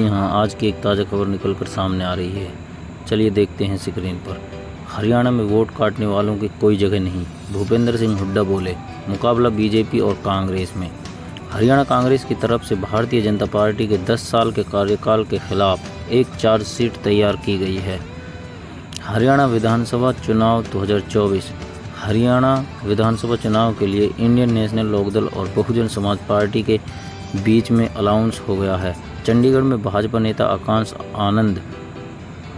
जी हाँ, आज की एक ताज़ा खबर निकलकर सामने आ रही है। चलिए देखते हैं स्क्रीन पर। हरियाणा में वोट काटने वालों की कोई जगह नहीं, भूपेंद्र सिंह हुड्डा बोले। मुकाबला बीजेपी और कांग्रेस में। हरियाणा कांग्रेस की तरफ से भारतीय जनता पार्टी के 10 साल के कार्यकाल के खिलाफ एक चार्जशीट तैयार की गई है। हरियाणा विधानसभा चुनाव 2024। हरियाणा विधानसभा चुनाव के लिए इंडियन नेशनल लोकदल और बहुजन समाज पार्टी के बीच में अलाउंस हो गया है। चंडीगढ़ में भाजपा नेता आकांश आनंद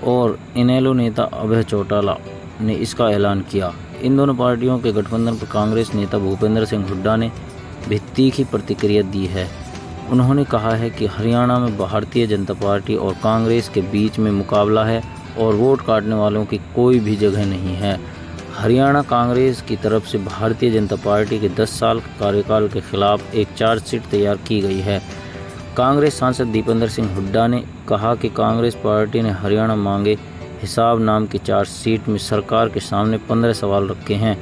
और इनेलो नेता अभय चौटाला ने इसका ऐलान किया। इन दोनों पार्टियों के गठबंधन पर कांग्रेस नेता भूपेंद्र सिंह हुड्डा ने भी तीखी प्रतिक्रिया दी है। उन्होंने कहा है कि हरियाणा में भारतीय जनता पार्टी और कांग्रेस के बीच में मुकाबला है और वोट काटने वालों की कोई भी जगह नहीं है। हरियाणा कांग्रेस की तरफ से भारतीय जनता पार्टी के 10 साल कार्यकाल के खिलाफ एक चार्जशीट तैयार की गई है। कांग्रेस सांसद दीपेंद्र सिंह हुड्डा ने कहा कि कांग्रेस पार्टी ने हरियाणा मांगे हिसाब नाम की चार्जशीट में सरकार के सामने 15 सवाल रखे हैं।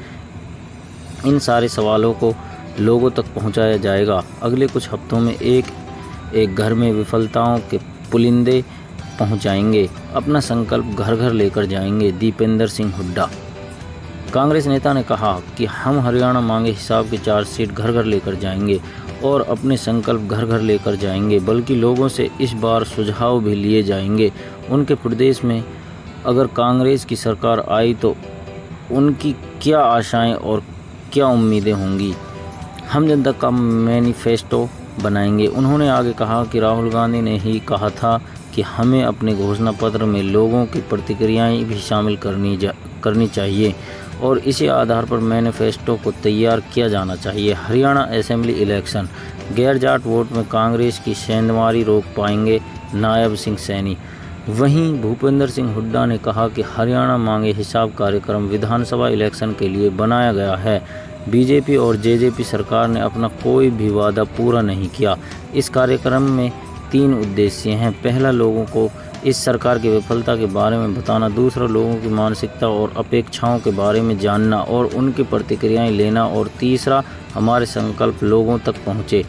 इन सारे सवालों को लोगों तक पहुंचाया जाएगा। अगले कुछ हफ्तों में एक घर में विफलताओं के पुलिंदे पहुंचाएंगे। अपना संकल्प घर घर लेकर जाएंगे। दीपेंद्र सिंह हुड्डा। कांग्रेस नेता ने कहा कि हम हरियाणा मांगे हिसाब की चार्जशीट घर घर लेकर जाएंगे और अपने संकल्प घर घर लेकर जाएंगे, बल्कि लोगों से इस बार सुझाव भी लिए जाएंगे। उनके प्रदेश में अगर कांग्रेस की सरकार आई तो उनकी क्या आशाएं और क्या उम्मीदें होंगी। हम जनता का मैनिफेस्टो बनाएंगे। उन्होंने आगे कहा कि राहुल गांधी ने ही कहा था कि हमें अपने घोषणा पत्र में लोगों की प्रतिक्रियाएं भी शामिल करनी चाहिए और इसी आधार पर मैनिफेस्टो को तैयार किया जाना चाहिए। Haryana assembly election. गैर जाट वोट में कांग्रेस की सेंधमारी रोक पाएंगे नायब सिंह सैनी। वहीं भूपेंद्र सिंह हुड्डा ने कहा कि हरियाणा मांगे हिसाब कार्यक्रम विधानसभा इलेक्शन के लिए बनाया गया है। बीजेपी और जेजेपी सरकार ने अपना कोई भी वादा पूरा नहीं किया। इस कार्यक्रम में 3 उद्देश्य हैं। पहला, लोगों को इस सरकार की विफलता के बारे में बताना। दूसरा, लोगों की मानसिकता और अपेक्षाओं के बारे में जानना और उनकी प्रतिक्रियाएं लेना। और तीसरा, हमारे संकल्प लोगों तक पहुंचे।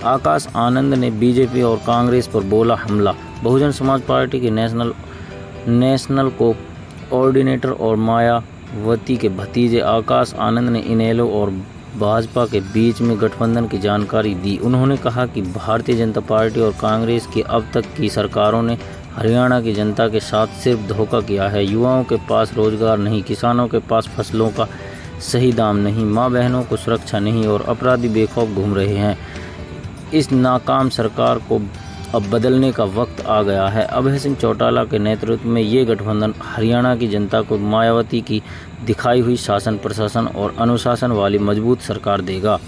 आकाश आनंद ने बीजेपी और कांग्रेस पर बोला हमला। बहुजन समाज पार्टी के नेशनल कोऑर्डिनेटर और मायावती के भतीजे आकाश आनंद ने इनेलो और भाजपा के बीच में गठबंधन की जानकारी दी। उन्होंने कहा कि भारतीय जनता पार्टी और कांग्रेस की अब तक की सरकारों ने हरियाणा की जनता के साथ सिर्फ धोखा किया है। युवाओं के पास रोजगार नहीं, किसानों के पास फसलों का सही दाम नहीं, माँ बहनों को सुरक्षा नहीं और अपराधी बेखौफ घूम रहे हैं। इस नाकाम सरकार को अब बदलने का वक्त आ गया है। अभय सिंह चौटाला के नेतृत्व में ये गठबंधन हरियाणा की जनता को मायावती की दिखाई हुई शासन, प्रशासन और अनुशासन वाली मजबूत सरकार देगा।